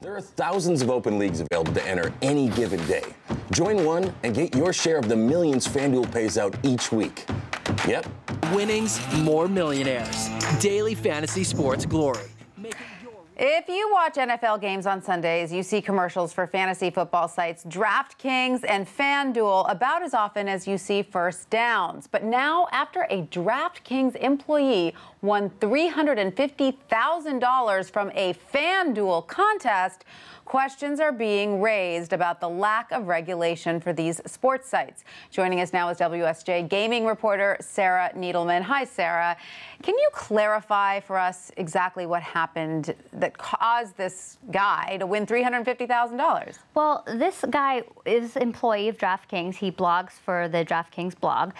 There are thousands of open leagues available to enter any given day. Join one and get your share of the millions FanDuel pays out each week. Yep. Winnings, more millionaires. Daily fantasy sports glory. If you watch NFL games on Sundays, you see commercials for fantasy football sites DraftKings and FanDuel about as often as you see first downs. But now, after a DraftKings employee won $350,000 from a FanDuel contest, questions are being raised about the lack of regulation for these sports sites. Joining us now is WSJ gaming reporter Sarah Needleman. Hi, Sarah. Can you clarify for us exactly what happened that caused this guy to win $350,000? Well, this guy is an employee of DraftKings. He blogs for the DraftKings blog.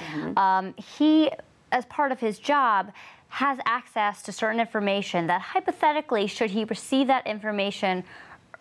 He, as part of his job, has access to certain information that hypothetically, should he receive that information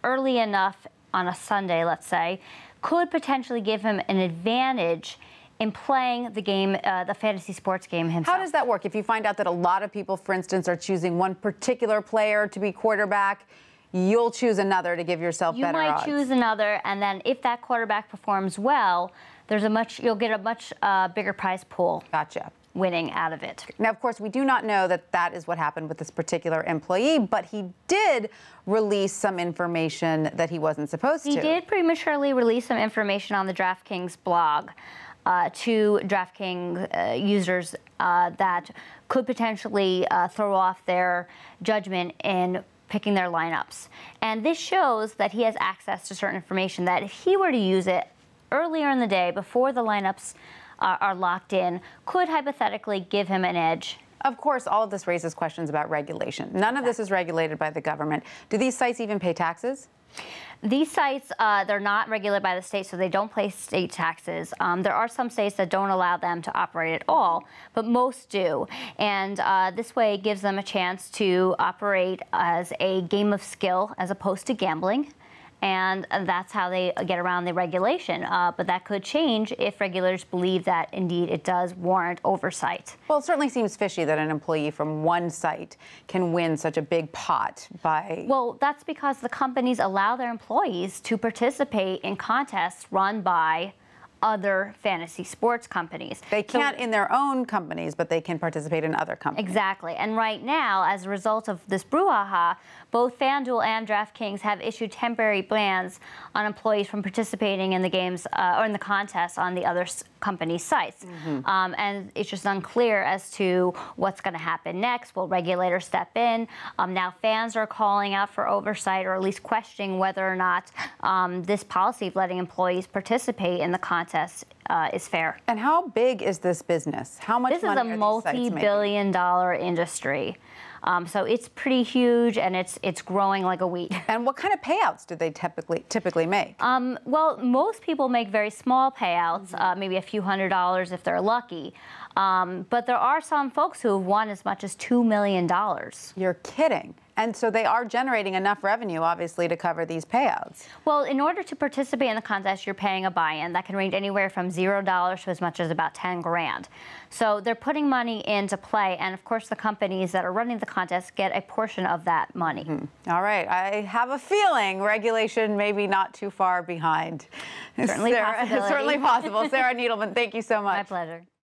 early enough on a Sunday, let's say, could potentially give him an advantage in playing the game, the fantasy sports game himself. How does that work? If you find out that a lot of people, for instance, are choosing one particular player to be quarterback, you'll choose another to give yourself better odds. You might choose another, and then if that quarterback performs well, you'll get a much bigger prize pool. Gotcha. Winning out of it. Now, of course, we do not know that that is what happened with this particular employee, but he did release some information that he wasn't supposed to. He did prematurely release some information on the DraftKings blog to DraftKings users that could potentially throw off their judgment in picking their lineups. And this shows that he has access to certain information that if he were to use it earlier in the day before the lineups are locked in, could hypothetically give him an edge. Of course, all of this raises questions about regulation. None of this is regulated by the government. Do these sites even pay taxes? These sites, they're not regulated by the state, so they don't pay state taxes. There are some states that don't allow them to operate at all, but most do. And this way it gives them a chance to operate as a game of skill as opposed to gambling. And that's how they get around the regulation. But that could change if regulators believe that, indeed, it does warrant oversight. Well, it certainly seems fishy that an employee from one site can win such a big pot by... Well, that's because the companies allow their employees to participate in contests run by other fantasy sports companies. They can't in their own companies, but they can participate in other companies. Exactly. And right now, as a result of this brouhaha, both FanDuel and DraftKings have issued temporary bans on employees from participating in the games or in the contests on the other company sites. And it's just unclear as to what's going to happen next. Will regulators step in? Now fans are calling out for oversight, or at least questioning whether or not this policy of letting employees participate in the contest is fair. And how big is this business? How much money are these sites making? This is a multi-billion-dollar industry. So it's pretty huge, and it's growing like a weat. And what kind of payouts do they typically make? Well, most people make very small payouts, maybe a few $100s if they're lucky. But there are some folks who have won as much as $2 million. You're kidding. And so they are generating enough revenue, obviously, to cover these payouts. Well, in order to participate in the contest, you're paying a buy-in. That can range anywhere from $0 to as much as about 10 grand. So they're putting money into play, and of course the companies that are running the contest get a portion of that money. All right. I have a feeling regulation may be not too far behind. Certainly possible. Certainly possible. Sarah Needleman, thank you so much. My pleasure.